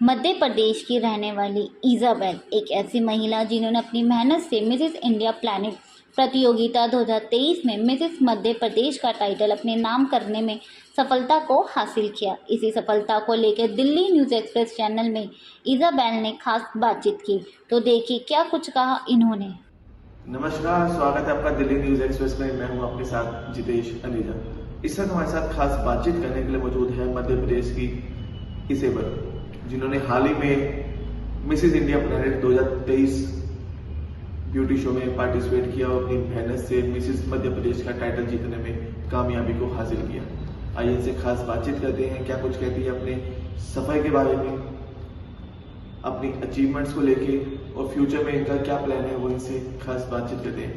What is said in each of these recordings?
मध्य प्रदेश की रहने वाली इज़ाबेल एक ऐसी महिला जिन्होंने अपनी मेहनत से मिसेस इंडिया प्लैनेट प्रतियोगिता 2023 में मिसेस मध्य प्रदेश का टाइटल अपने नाम करने में सफलता को हासिल किया। इसी सफलता को लेकर दिल्ली न्यूज़ एक्सप्रेस चैनल में इज़ाबेल ने खास बातचीत की, तो देखिए क्या कुछ कहा इन्होंने। नमस्कार, स्वागत है आपका दिल्ली न्यूज़ एक्सप्रेस में। मैं हूं आपके साथ जितेश अनीजा। इस वक्त हमारे साथ खास बातचीत करने के लिए मौजूद है मध्य प्रदेश की इज़ाबेल, जिन्होंने हाल ही में Mrs India planet 2023 beauty show में पार्टिसिपेट किया और अपनी मेहनत से मिसेस मध्य प्रदेश का टाइटल जीतने में कामयाबी को हासिल किया। आइए इनसे खास बातचीत करते हैं, क्या कुछ कहती है अपने सफर के बारे में, अपनी अचीवमेंट्स को लेके और फ्यूचर में इनका क्या प्लान है, वो इनसे खास बातचीत करते हैं।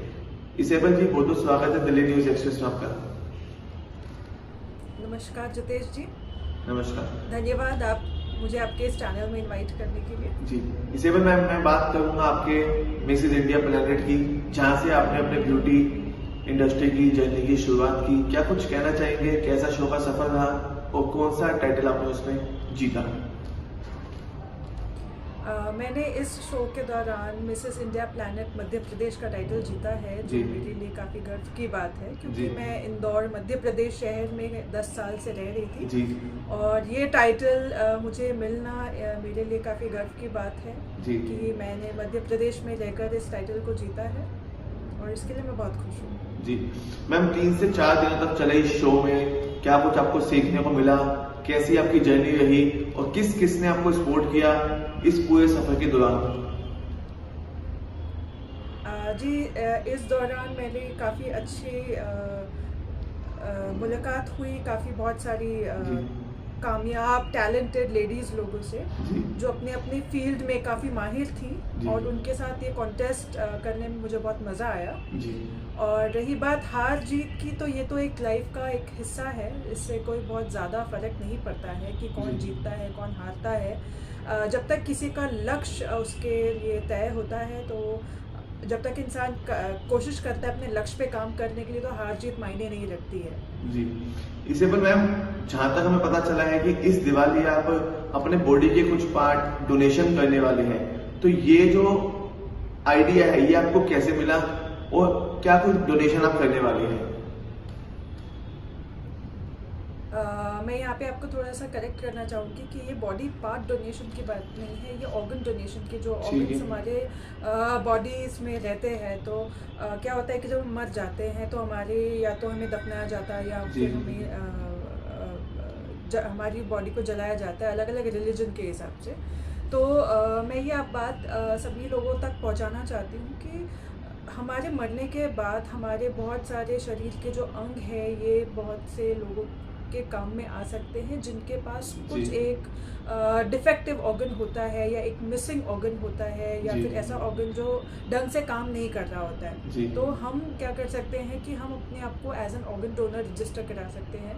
इज़ाबेल जी, बहुत बहुत स्वागत है दिल्ली न्यूज़ एक्सप्रेस में आपका। नमस्कार जितेश जी। नमस्कार, धन्यवाद आप मुझे आपके इस चैनल में इनवाइट करने के लिए। जी इज़ाबेल मैम, मैं बात करूंगा आपके मिसेस इंडिया प्लैनेट की, जहां से आपने अपने ब्यूटी इंडस्ट्री की जर्नी की शुरुआत की। क्या कुछ कहना चाहेंगे, कैसा शो का सफर रहा और कौन सा टाइटल आपने उसमें जीता? मैंने इस शो के दौरान Mrs India planet Madhya Pradesh का टाइटल जीता है, जो मेरे लिए काफ़ी गर्व की बात है, क्योंकि मैं इंदौर मध्य प्रदेश शहर में 10 साल से रह रही थी जी। और ये टाइटल मुझे मिलना मेरे लिए काफ़ी गर्व की बात है जी। कि मैंने मध्य प्रदेश में रहकर इस टाइटल को जीता है और इसके लिए मैं बहुत खुश हूँ। जी मैम, 3 से 4 दिनों तक चले इस शो में क्या कुछ आपको सीखने को मिला, कैसी आपकी जर्नी रही और किस किस ने आपको सपोर्ट किया इस पूरे सफर के दौरान? जी, इस दौरान मेरी काफ़ी अच्छी मुलाकात हुई, काफ़ी बहुत सारी कामयाब टैलेंटेड लेडीज़ लोगों से जो अपने अपने फील्ड में काफ़ी माहिर थी और उनके साथ ये कॉन्टेस्ट करने में मुझे बहुत मज़ा आया। और रही बात हार जीत की, तो ये तो एक लाइफ का एक हिस्सा है, इससे कोई बहुत ज़्यादा फ़र्क नहीं पड़ता है कि कौन जीतता है कौन हारता है। जब तक किसी का लक्ष्य उसके लिए तय होता है, तो जब तक इंसान कोशिश करता है अपने लक्ष्य पे काम करने के लिए, तो हार जीत मायने नहीं रखती है। जी इज़ाबेल मैम, जहाँ तक हमें पता चला है कि इस दिवाली आप अपने बॉडी के कुछ पार्ट डोनेशन करने वाले हैं, तो ये जो आइडिया है ये आपको कैसे मिला और क्या कुछ डोनेशन आप करने वाले हैं? मैं यहाँ पे आपको थोड़ा सा करेक्ट करना चाहूँगी कि ये बॉडी पार्ट डोनेशन की बात नहीं है, ये ऑर्गन डोनेशन की। जो ऑर्गन्स हमारे बॉडीज में रहते हैं, तो क्या होता है कि जब हम मर जाते हैं तो हमारे या तो हमें दफनाया जाता है या फिर हमें हमारी बॉडी को जलाया जाता है, अलग अलग रिलीजन के हिसाब से। तो मैं ये आप बात सभी लोगों तक पहुँचाना चाहती हूँ कि हमारे मरने के बाद हमारे बहुत सारे शरीर के जो अंग हैं, ये बहुत से लोगों के काम में आ सकते हैं जिनके पास कुछ एक डिफेक्टिव ऑर्गन होता है या एक मिसिंग ऑर्गन होता है या फिर ऐसा ऑर्गन जो ढंग से काम नहीं कर रहा होता है। तो हम क्या कर सकते हैं कि हम अपने आप को as an organ donor register करा सकते हैं,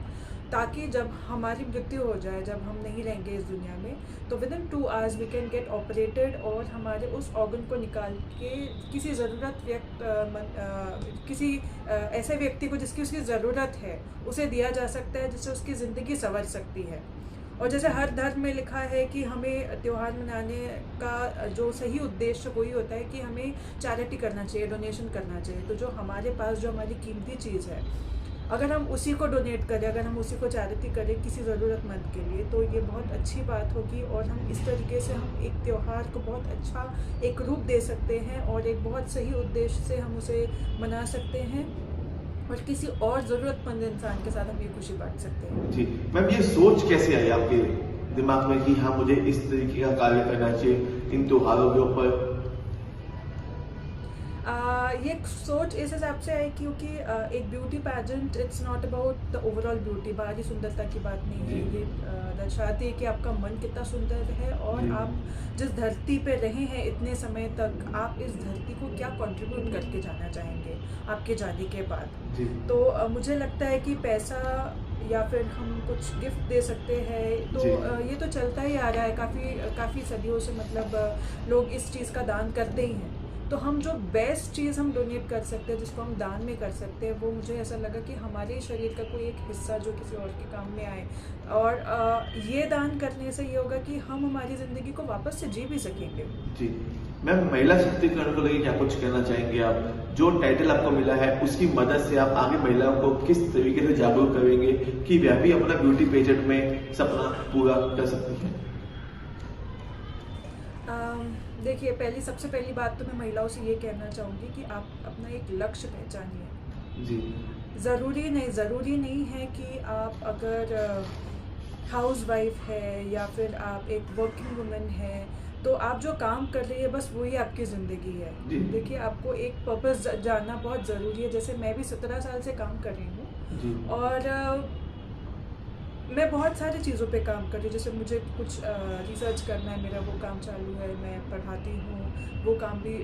ताकि जब हमारी मृत्यु हो जाए, जब हम नहीं रहेंगे इस दुनिया में, तो within 2 hours we can get operated और हमारे उस ऑर्गन को निकाल के किसी किसी ऐसे व्यक्ति को जिसकी उसकी ज़रूरत है उसे दिया जा सकता है, जिससे उसकी ज़िंदगी संवर सकती है। और जैसे हर धर्म में लिखा है कि हमें त्यौहार मनाने का जो सही उद्देश्य वही होता है कि हमें चैरिटी करना चाहिए, डोनेशन करना चाहिए। तो जो हमारे पास जो हमारी कीमती चीज़ है, अगर हम उसी को डोनेट करें, अगर हम उसी को चैरिटी करें किसी ज़रूरतमंद के लिए, तो ये बहुत अच्छी बात होगी और हम इस तरीके से हम एक त्यौहार को बहुत अच्छा एक रूप दे सकते हैं और एक बहुत सही उद्देश्य से हम उसे मना सकते हैं और किसी और ज़रूरतमंद इंसान के साथ हम ये खुशी बांट सकते हैं। जी मैम, ये सोच कैसे आई आपके दिमाग में कि हाँ मुझे इस तरीके का कार्य करना चाहिए इन त्योहारों के ऊपर? ये सोच इस हिसाब से है क्योंकि एक beauty pageant it's not about the overall beauty, बाहरी सुंदरता की बात नहीं है। ये दर्शाती है कि आपका मन कितना सुंदर है और आप जिस धरती पे रहे हैं इतने समय तक, आप इस धरती को क्या कंट्रीब्यूट करके जाना चाहेंगे आपके जाने के बाद। तो मुझे लगता है कि पैसा या फिर हम कुछ गिफ्ट दे सकते हैं, तो ये तो चलता ही आ रहा है काफ़ी सदियों से, मतलब लोग इस चीज़ का दान करते ही हैं। तो हम जो बेस्ट चीज़ हम डोनेट कर सकते हैं, जिसको हम दान में कर सकते हैं, वो मुझे ऐसा लगा कि हमारे शरीर का कोई एक हिस्सा जो किसी और के काम में आए, और ये दान करने से ये होगा कि हम हमारी ज़िंदगी को वापस से जी भी सकेंगे। जी मैम, महिला शक्तिकरण को लेकर क्या कुछ कहना चाहेंगे आप? जो टाइटल आपको मिला है उसकी मदद से आप आगे महिलाओं को किस तरीके से जागरूक करेंगे कि वह भी अपना ब्यूटी पेजेंट में सपना पूरा कर सकती है? देखिए, सबसे पहली बात तो मैं महिलाओं से ये कहना चाहूँगी कि आप अपना एक लक्ष्य पहचानिए। जी ज़रूरी नहीं है कि आप अगर हाउसवाइफ है या फिर आप एक वर्किंग वुमन है, तो आप जो काम कर रही है बस वही आपकी ज़िंदगी है। जी। देखिए, आपको एक पर्पस जानना बहुत ज़रूरी है। जैसे मैं भी 17 साल से काम कर रही हूँ, जी और मैं बहुत सारी चीज़ों पे काम कर रही हूँ। जैसे मुझे कुछ रिसर्च करना है, मेरा वो काम चालू है, मैं पढ़ाती हूँ, वो काम भी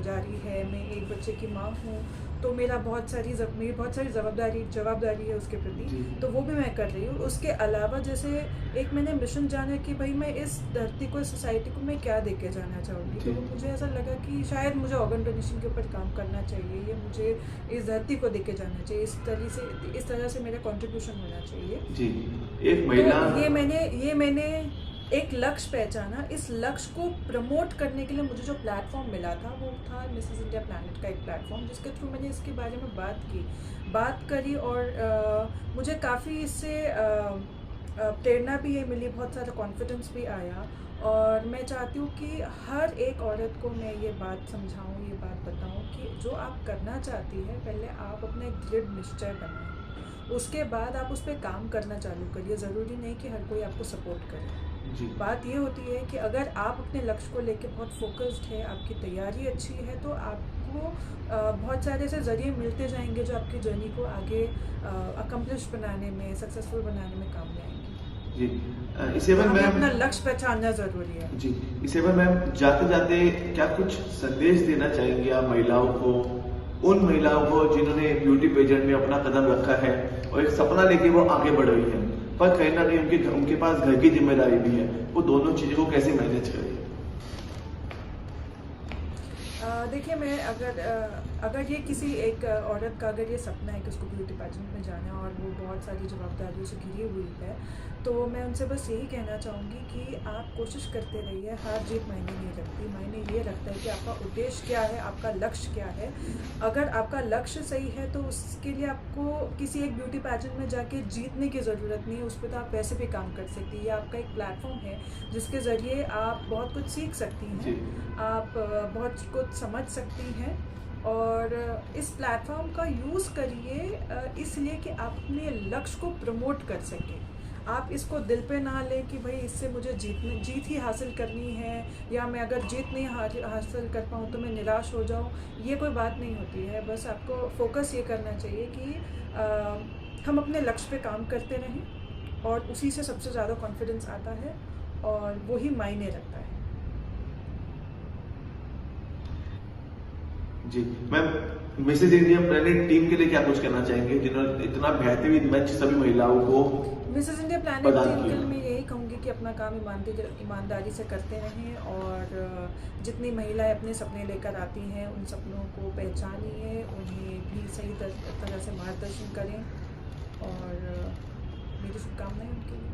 जारी है, मैं एक बच्चे की माँ हूँ, तो मेरी बहुत सारी जवाबदारी है उसके प्रति, तो वो भी मैं कर रही हूँ। उसके अलावा जैसे एक मैंने मिशन जाना कि भाई मैं इस धरती को, इस सोसाइटी को मैं क्या दे के जाना चाहूँगी, तो मुझे ऐसा लगा कि शायद मुझे ऑर्गन डोनेशन के ऊपर काम करना चाहिए, या मुझे इस धरती को दे के जाना चाहिए, इस तरह से मेरा कॉन्ट्रीब्यूशन होना चाहिए। जी, एक महिला, तो ये मैंने एक लक्ष्य पहचाना। इस लक्ष्य को प्रमोट करने के लिए मुझे जो प्लेटफॉर्म मिला था वो था मिसेस इंडिया प्लैनेट का एक प्लेटफॉर्म, जिसके थ्रू मैंने इसके बारे में बात करी, और मुझे काफ़ी इससे प्रेरणा भी ये मिली, बहुत सारा कॉन्फिडेंस भी आया। और मैं चाहती हूँ कि हर एक औरत को मैं ये बात समझाऊँ, ये बात बताऊँ कि जो आप करना चाहती है, पहले आप अपना एक दृढ़ निश्चय बनाएं, उसके बाद आप उस पर काम करना चालू करिए। ज़रूरी नहीं कि हर कोई आपको सपोर्ट करे। जी बात ये होती है कि अगर आप अपने लक्ष्य को लेके बहुत फोकस्ड है, आपकी तैयारी अच्छी है, तो आपको बहुत सारे ऐसे ज़रिए मिलते जाएंगे जो आपकी जर्नी को आगे अकम्प्लिश बनाने में, सक्सेसफुल बनाने में काम में आएंगे। जी इसे में हमें मैम, अपना लक्ष्य पहचानना ज़रूरी है। जी इसे में मैम, जाते जाते क्या कुछ संदेश देना चाहेंगे आप महिलाओं को, उन महिलाओं को जिन्होंने ब्यूटी पेजेंट में अपना कदम रखा है और एक सपना लेके वो आगे बढ़ रही है, पर कहीं ना कहीं उनके पास घर की जिम्मेदारी भी है, वो दोनों चीजों को कैसे मैनेज करें? देखिए, मैं अगर ये किसी एक औरत का अगर ये सपना है कि उसको ब्यूटी पेजेंट में जाना है और वो बहुत सारी जवाबदारियों से घिरी हुई है, तो मैं उनसे बस यही कहना चाहूँगी कि आप कोशिश करते रहिए। हार जीत मायने नहीं रखती, मायने ये रखता है कि आपका उद्देश्य क्या है, आपका लक्ष्य क्या है। अगर आपका लक्ष्य सही है तो उसके लिए आपको किसी एक ब्यूटी पेजेंट में जाके जीतने की ज़रूरत नहीं है, उस पर तो आप वैसे भी काम कर सकती हैं। ये आपका एक प्लेटफॉर्म है जिसके ज़रिए आप बहुत कुछ सीख सकती हैं, आप बहुत कुछ समझ सकती हैं, और इस प्लेटफॉर्म का यूज़ करिए इसलिए कि आप अपने लक्ष्य को प्रमोट कर सकें। आप इसको दिल पे ना लें कि भाई इससे मुझे जीत ही हासिल करनी है, या मैं अगर जीत नहीं हासिल कर पाऊँ तो मैं निराश हो जाऊँ। ये कोई बात नहीं होती है। बस आपको फोकस ये करना चाहिए कि हम अपने लक्ष्य पे काम करते रहें, और उसी से सबसे ज़्यादा कॉन्फिडेंस आता है, और वही मायने रखता है। जी ma'am, Mrs India planet team के लिए क्या कुछ कहना चाहेंगे जिन्होंने इतना बेहतरीन मंच सभी महिलाओं को? मिसेस इंडिया प्लैनेट टीम के लिए मैं यही कहूँगी कि अपना काम ईमानदारी से करते रहें, और जितनी महिलाएं अपने सपने लेकर आती हैं उन सपनों को पहचानिए, उन्हें भी सही तरह से मार्गदर्शन करें, और मेरी शुभकामनाएं उनके लिए।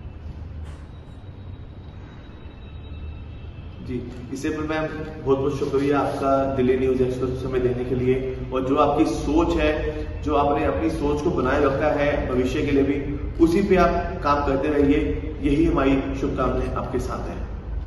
जी इससे पर मैम बहुत बहुत शुक्रिया आपका दिल्ली न्यूज़ एक्सप्रेस को समय देने के लिए, और जो आपकी सोच है, जो आपने अपनी सोच को बनाए रखा है भविष्य के लिए भी, उसी पे आप काम करते रहिए। यही हमारी शुभकामनाएं आपके साथ हैं।